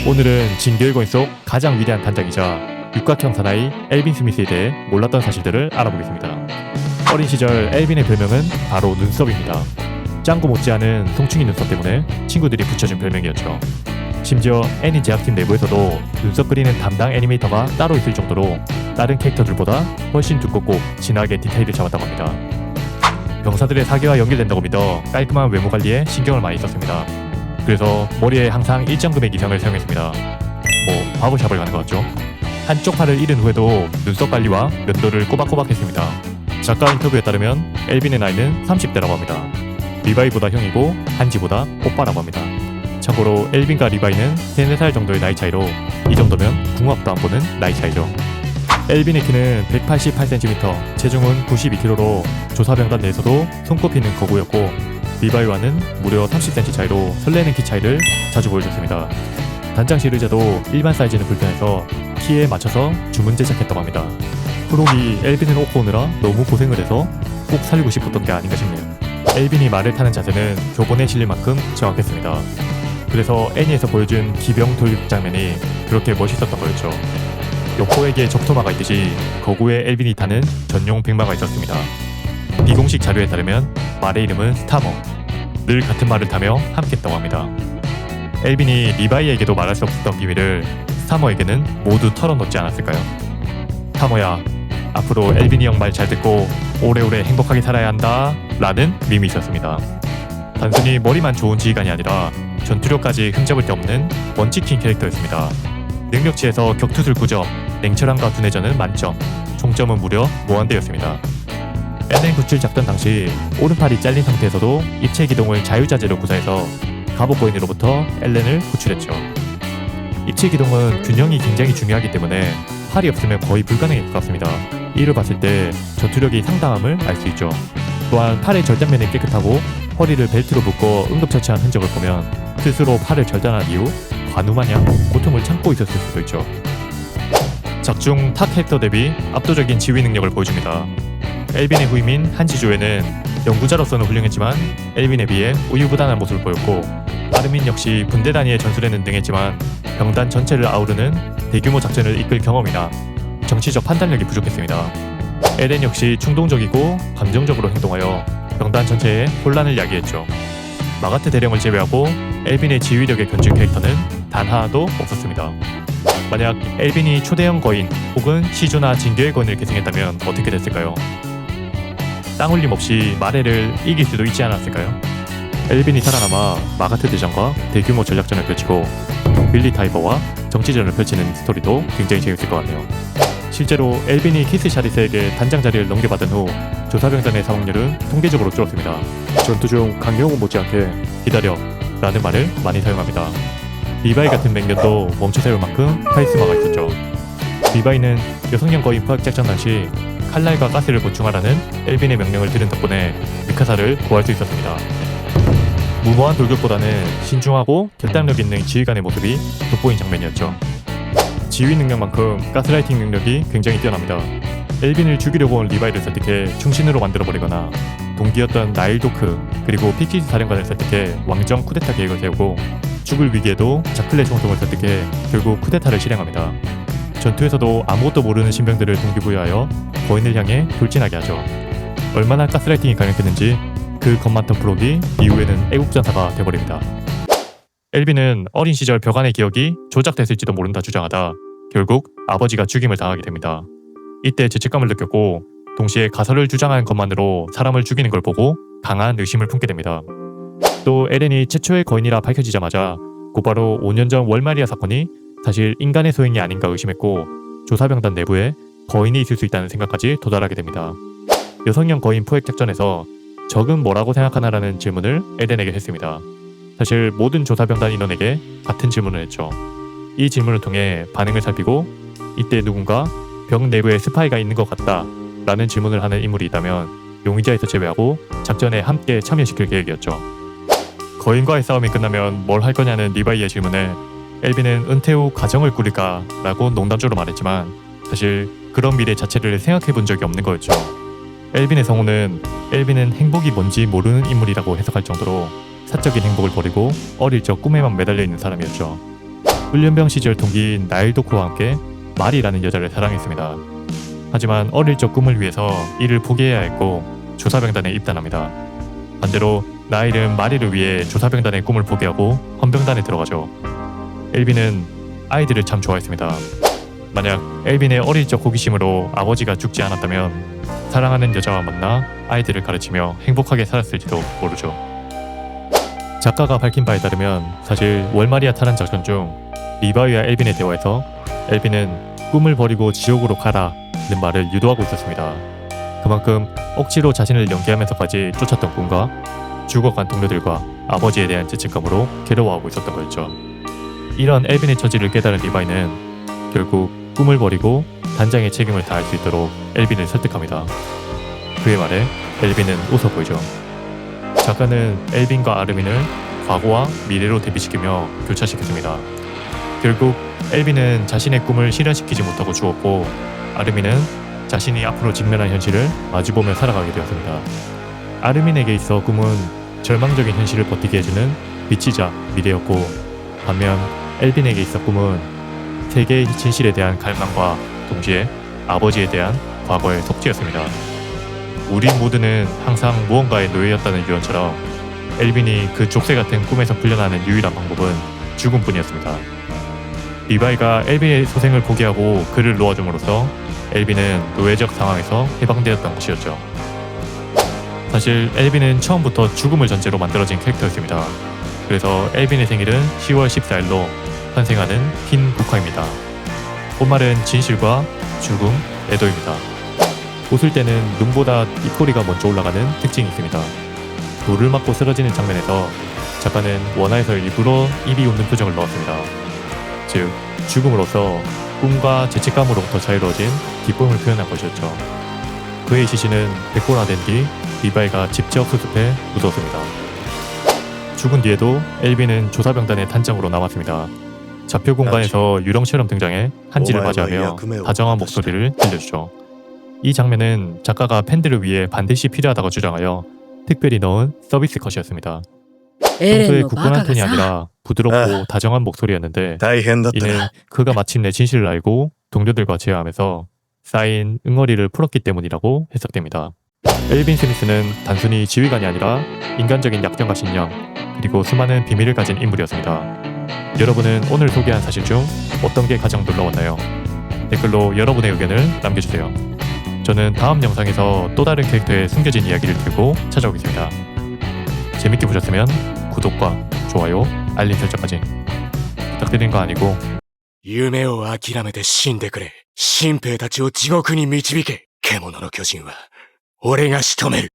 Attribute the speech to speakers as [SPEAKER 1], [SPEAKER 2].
[SPEAKER 1] 오늘은 진교일권 속 가장 위대한 단장이자 육각형 사나이 엘빈 스미스에 대해 몰랐던 사실들을 알아보겠습니다. 어린 시절 엘빈의 별명은 바로 눈썹입니다. 짱구 못지않은 송충이 눈썹 때문에 친구들이 붙여준 별명이었죠. 심지어 애니 제작팀 내부에서도 눈썹 그리는 담당 애니메이터가 따로 있을 정도로 다른 캐릭터들보다 훨씬 두껍고 진하게 디테일을 잡았다고 합니다. 병사들의 사기와 연결된다고 믿어 깔끔한 외모 관리에 신경을 많이 썼습니다. 그래서 머리에 항상 일정 금액 이상을 사용했습니다. 바버샵을 가는 것 같죠? 한쪽 팔을 잃은 후에도 눈썹 관리와 면도를 꼬박꼬박 했습니다. 작가 인터뷰에 따르면 엘빈의 나이는 30대라고 합니다. 리바이보다 형이고 한지보다 오빠라고 합니다. 참고로 엘빈과 리바이는 3-4살 정도의 나이 차이로 이 정도면 궁합도 안 보는 나이 차이죠. 엘빈의 키는 188cm, 체중은 92kg로 조사병단 내에서도 손꼽히는 거구였고, 리바이와는 무려 30cm 차이로 설레는 키 차이를 자주 보여줬습니다. 단장실 의자도 일반 사이즈는 불편해서 키에 맞춰서 주문 제작했다고 합니다. 프록이 엘빈을 업고 오느라 너무 고생을 해서 꼭 살리고 싶었던 게 아닌가 싶네요. 엘빈이 말을 타는 자세는 교본에 실릴 만큼 정확했습니다. 그래서 애니에서 보여준 기병 돌격 장면이 그렇게 멋있었던 거였죠. 여포에게 적토마가 있듯이 거구에 엘빈이 타는 전용 백마가 있었습니다. 비공식 자료에 따르면 말의 이름은 스타머, 늘 같은 말을 타며 함께했다고 합니다. 엘빈이 리바이에게도 말할 수 없었던 비밀을 스타머에게는 모두 털어놓지 않았을까요? 스타머야, 앞으로 엘빈이 형 말 잘 듣고 오래오래 행복하게 살아야 한다 라는 밈이 있었습니다. 단순히 머리만 좋은 지휘관이 아니라 전투력까지 흠잡을 데 없는 원치킨 캐릭터였습니다. 능력치에서 격투술 9점, 냉철함과 둔해전은 만점, 총점은 무려 무한대였습니다. LN97 작전 당시 오른팔이 잘린 상태에서도 입체 기동을 자유자재로 구사해서 가복거인으로부터 엘렌을 구출했죠. 입체 기동은 균형이 굉장히 중요하기 때문에 팔이 없으면 거의 불가능에 가깝습니다. 이를 봤을 때 전투력이 상당함을 알 수 있죠. 또한 팔의 절단면이 깨끗하고 허리를 벨트로 묶어 응급처치한 흔적을 보면 스스로 팔을 절단한 이후 관우마냥 고통을 참고 있었을 수도 있죠. 작중 타 캐릭터 대비 압도적인 지휘 능력을 보여줍니다. 엘빈의 후임인 한지조에는 연구자로서는 훌륭했지만 엘빈에 비해 우유부단한 모습을 보였고, 아르민 역시 분대 단위의 전술에는 능했지만 병단 전체를 아우르는 대규모 작전을 이끌 경험이나 정치적 판단력이 부족했습니다. 엘렌 역시 충동적이고 감정적으로 행동하여 병단 전체에 혼란을 야기했죠. 마가트 대령을 제외하고 엘빈의 지휘력에 견줄 캐릭터는 단 하나도 없었습니다. 만약 엘빈이 초대형 거인 혹은 시조나 진교의 거인을 계승했다면 어떻게 됐을까요? 땅울림 없이 마레를 이길 수도 있지 않았을까요? 엘빈이 살아남아 마가트 대장과 대규모 전략전을 펼치고 빌리 타이버와 정치전을 펼치는 스토리도 굉장히 재밌을 것 같네요. 실제로 엘빈이 키스 샤리스에게 단장 자리를 넘겨받은 후 조사병단의 사망률은 통계적으로 줄었습니다. 전투 중 강경호 못지않게 기다려 라는 말을 많이 사용합니다. 리바이 같은 맹견도 멈춰 세울 만큼 카리스마가 있었죠. 리바이는 여성형 거인 포획 작전 당시 칼날과 가스를 보충하라는 엘빈의 명령을 들은 덕분에 미카사를 구할 수 있었습니다. 무모한 돌격보다는 신중하고 결단력 있는 지휘관의 모습이 돋보인 장면이었죠. 지휘 능력만큼 가스라이팅 능력이 굉장히 뛰어납니다. 엘빈을 죽이려고 온 리바이를 설득해 충신으로 만들어버리거나 동기였던 나일 도크 그리고 피키스 사령관을 설득해 왕정 쿠데타 계획을 세우고, 죽을 위기에도 자클레 총통을 설득해 결국 쿠데타를 실행합니다. 전투에서도 아무것도 모르는 신병들을 동기부여하여 거인을 향해 돌진하게 하죠. 얼마나 가스라이팅이 강력했는지 그 겁 많던 프록이 이후에는 애국전사가 돼버립니다. 엘빈은 어린 시절 벽안의 기억이 조작됐을지도 모른다 주장하다 결국 아버지가 죽임을 당하게 됩니다. 이때 죄책감을 느꼈고 동시에 가설을 주장한 것만으로 사람을 죽이는 걸 보고 강한 의심을 품게 됩니다. 또 엘렌이 최초의 거인이라 밝혀지자마자 곧바로 5년 전 월마리아 사건이 사실 인간의 소행이 아닌가 의심했고, 조사병단 내부에 거인이 있을 수 있다는 생각까지 도달하게 됩니다. 여성형 거인 포획 작전에서 적은 뭐라고 생각하나라는 질문을 엘렌에게 했습니다. 사실 모든 조사병단 인원에게 같은 질문을 했죠. 이 질문을 통해 반응을 살피고 이때 누군가 병 내부에 스파이가 있는 것 같다 라는 질문을 하는 인물이 있다면 용의자에서 제외하고 작전에 함께 참여시킬 계획이었죠. 거인과의 싸움이 끝나면 뭘 할 거냐는 리바이의 질문에 엘빈은 은퇴 후 가정을 꾸릴까 라고 농담조로 말했지만 사실 그런 미래 자체를 생각해 본 적이 없는 거였죠. 엘빈의 성우는 엘빈은 행복이 뭔지 모르는 인물이라고 해석할 정도로 사적인 행복을 버리고 어릴 적 꿈에만 매달려 있는 사람이었죠. 훈련병 시절 동기인 나일 도쿠와 함께 마리라는 여자를 사랑했습니다. 하지만 어릴 적 꿈을 위해서 이를 포기해야 했고 조사병단에 입단합니다. 반대로 나일은 마리를 위해 조사병단의 꿈을 포기하고 헌병단에 들어가죠. 엘빈은 아이들을 참 좋아했습니다. 만약 엘빈의 어릴 적 호기심으로 아버지가 죽지 않았다면 사랑하는 여자와 만나 아이들을 가르치며 행복하게 살았을지도 모르죠. 작가가 밝힌 바에 따르면 사실 월마리아 탈환 작전 중 리바이와 엘빈의 대화에서 엘빈은 꿈을 버리고 지옥으로 가라는 말을 유도하고 있었습니다. 그만큼 억지로 자신을 연기하면서까지 쫓았던 꿈과 죽어간 동료들과 아버지에 대한 죄책감으로 괴로워하고 있었던 거였죠. 이런 엘빈의 처지를 깨달은 리바이는 결국 꿈을 버리고 단장의 책임을 다할 수 있도록 엘빈을 설득합니다. 그의 말에 엘빈은 웃어 보이죠. 작가는 엘빈과 아르민을 과거와 미래로 대비시키며 교차시켰습니다. 결국 엘빈은 자신의 꿈을 실현시키지 못하고 죽었고 아르민은 자신이 앞으로 직면한 현실을 마주보며 살아가게 되었습니다. 아르민에게 있어 꿈은 절망적인 현실을 버티게 해주는 빛이자 미래였고 반면 엘빈에게 있어 꿈은 세계의 진실에 대한 갈망과 동시에 아버지에 대한 과거의 속죄였습니다. 우리 모두는 항상 무언가의 노예였다는 유언처럼 엘빈이 그 족쇄 같은 꿈에서 풀려나는 유일한 방법은 죽음뿐이었습니다. 리바이가 엘빈의 소생을 포기하고 그를 놓아줌으로써 엘빈은 노예적 상황에서 해방되었던 것이었죠. 사실 엘빈은 처음부터 죽음을 전제로 만들어진 캐릭터였습니다. 그래서 엘빈의 생일은 10월 14일로 탄생하는 흰 국화입니다. 꽃말은 진실과 죽음, 애도입니다. 웃을 때는 눈보다 입꼬리가 먼저 올라가는 특징이 있습니다. 돌을 맞고 쓰러지는 장면에서 작가는 원화에서 일부러 입이 웃는 표정을 넣었습니다. 즉, 죽음으로써 꿈과 죄책감으로부터 자유로워진 기쁨을 표현한 것이었죠. 그의 시신은 백골화된 뒤 리바이가 직접 수습해 묻었습니다. 죽은 뒤에도 엘빈은 조사병단의 단장으로 남았습니다. 좌표 공간에서 유령처럼 등장해 한지를 맞이하며 다정한 목소리를 들려주죠. 이 장면은 작가가 팬들을 위해 반드시 필요하다고 주장하여 특별히 넣은 서비스 컷이었습니다. 평소에 굳건한 톤이 아니라 부드럽고 다정한 목소리였는데 이는 그가 마침내 진실을 알고 동료들과 제어하면서 쌓인 응어리를 풀었기 때문이라고 해석됩니다. 엘빈 스미스는 단순히 지휘관이 아니라 인간적인 약점과 신념 그리고 수많은 비밀을 가진 인물이었습니다. 여러분은 오늘 소개한 사실 중 어떤 게 가장 놀라웠나요? 댓글로 여러분의 의견을 남겨주세요. 저는 다음 영상에서 또 다른 캐릭터의 숨겨진 이야기를 들고 찾아오겠습니다. 재밌게 보셨으면 구독과 좋아요, 알림 설정까지 부탁드리는 거 아니고
[SPEAKER 2] 夢を諦めて死んでくれ。新兵たちを地獄に導け。獣の巨人は、俺が仕留める。